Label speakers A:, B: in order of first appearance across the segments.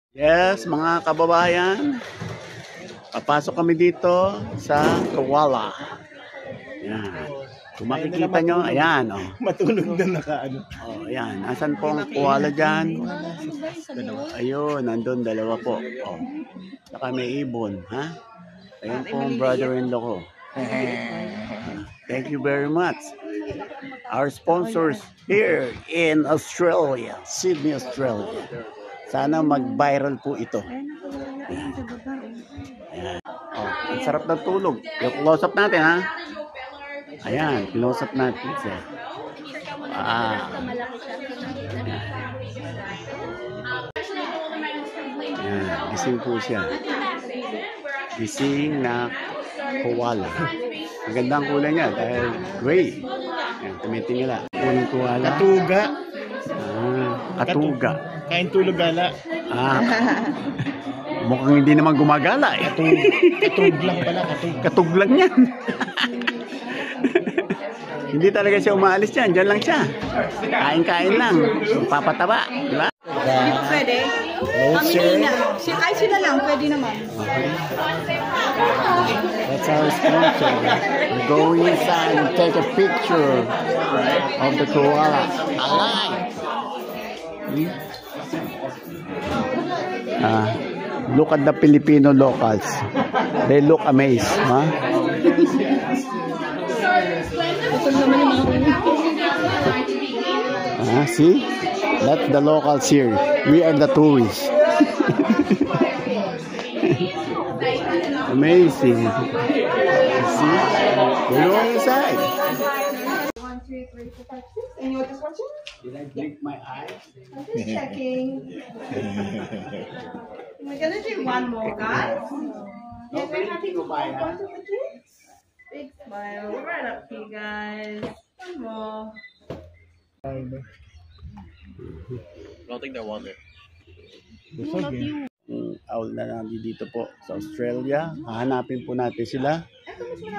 A: Yes, mga kababayan, papasok kami dito sa koala. Yan. Kung makikita nyo, ayan, oh.
B: Matulog na nakaano.
A: Oh, ayan. Asan po ang koala dyan? Ayun, nandun, dalawa po. Oh. Saka may ibon, ha? Ayun po ang brother-in-law ko. Thank you very much. Our sponsors here in Australia, Sydney, Australia. Sana mag-viral po ito. Ayan. Ayan. Oh, ang sarap ng tulog. Yung close up natin, ha? Ayan, close up natin siya. Ayan. Ayan, gising po siya. Gising na koala. Ang gandang kulay niya dahil gray. Ayan, tumitingala. Unang koala.
B: Katuga.
A: Katuga.
B: Kain tulog gala.
A: Mukhang hindi naman gumagala eh.
B: Katug lang pala.
A: Katug lang yan. Hindi talaga siya umaalis dyan. Diyan lang siya. Kain-kain lang. Papataba. Diba?
C: Pwede. Pamili na. Ay, sila lang. Pwede naman.
A: Okay. That's our sponsor. We go inside and take a picture of the koala. Alive! Look at the Filipino locals. They look amazed. Huh? See? That's the locals here. We are the tourists. Amazing. See? We're going inside.
C: 1, 2, 3, 4, 5, 6. And you're just watching?
A: Did I blink my eyes?
C: I'm just checking. We're gonna do one more, guys.
A: No,
C: happy to
A: bye, huh?
C: Big smile. Right up here, guys. One more.
B: Don't think they're water.
A: Owl na nandito po sa Australia. Hahanapin po natin sila.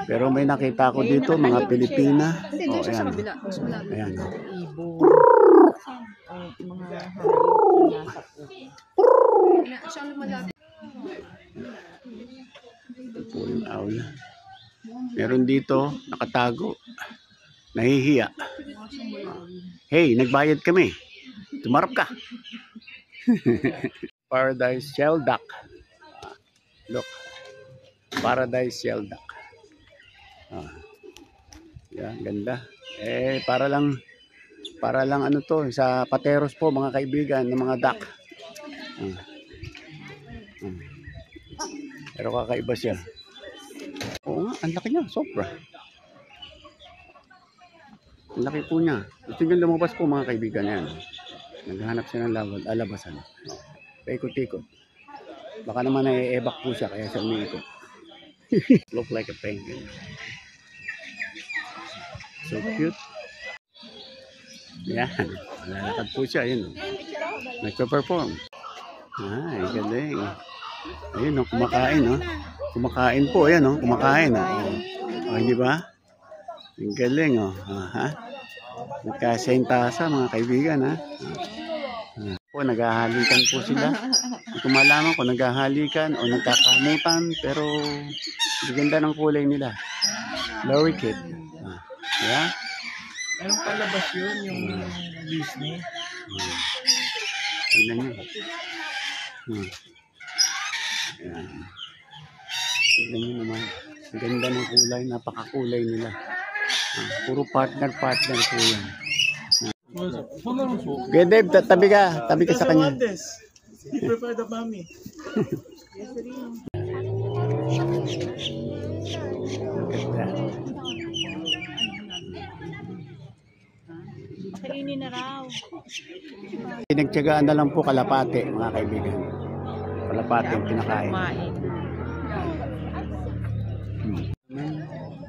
A: Pero may nakita ko dito, mga Pilipina. Oh, ayan. Ayan. Ito po yung owl. Meron dito, nakatago. Nahihiya. Hey, nagbayad kami. Tumarap ka. Paradise shell duck. Look. Paradise shell duck. Yan, ganda. Para lang ano to, sa Pateros po mga kaibigan ng mga duck. Pero kakaiba siya. Oo nga, ang laki niya, sobra. Ang laki po niya. Gusto niya lumabas po mga kaibigan yan. Naghahanap siya ng labasan. Paikot-ikot. Baka naman nai-ebak po siya kaya siya umiikot. Look like a penguin. So cute. Yan. Malalakad po siya. Yun. Nagpa-perform. Ay, galing. Ayun, kumakain. Kumakain po. Ayan, kumakain. Di ba? Ang galing. Nagkasentasa mga kaibigan. Po, naghahalikan po sila. Hindi ko malaman kung naghahalikan o nagkakamutan. Pero ganda ng kulay nila. Very cute. Yeah?
B: Anong palabas yun? Yung Disney?
A: Tignan nyo. Ayan. Tignan nyo naman. Ang ganda ng kulay. Napakakulay nila. Puro partner po yan. Okay, Dave, tabi ka. Tabi ka sa kanya.
B: You prefer the mommy.
C: Kainin na raw.
A: Pinagtyagaan na lang po kalapate, mga kaibigan. Kalapate yung pinakain.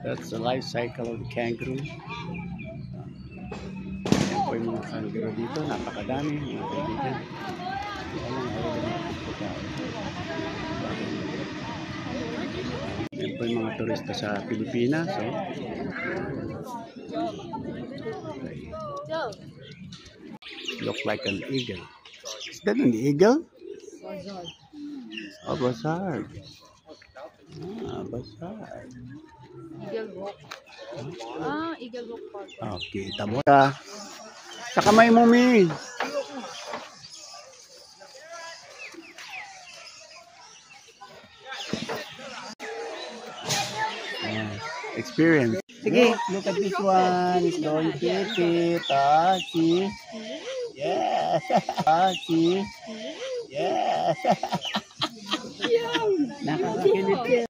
A: That's the life cycle of the kangaroo. Yan po yung mga kangaroo dito. Napakadami, mga kaibigan. Yan po yung mga turista sa Pilipinas. Look like an eagle. Is that an eagle? Abasard. Abasard.
D: Eagle Rock. Eagle Rock Park.
A: Kita mo ka. Sa kamay mo, Mi. Experience. Sige, look at this one. Don't hit it. See? Yes. See? Yes. Nakakakilit.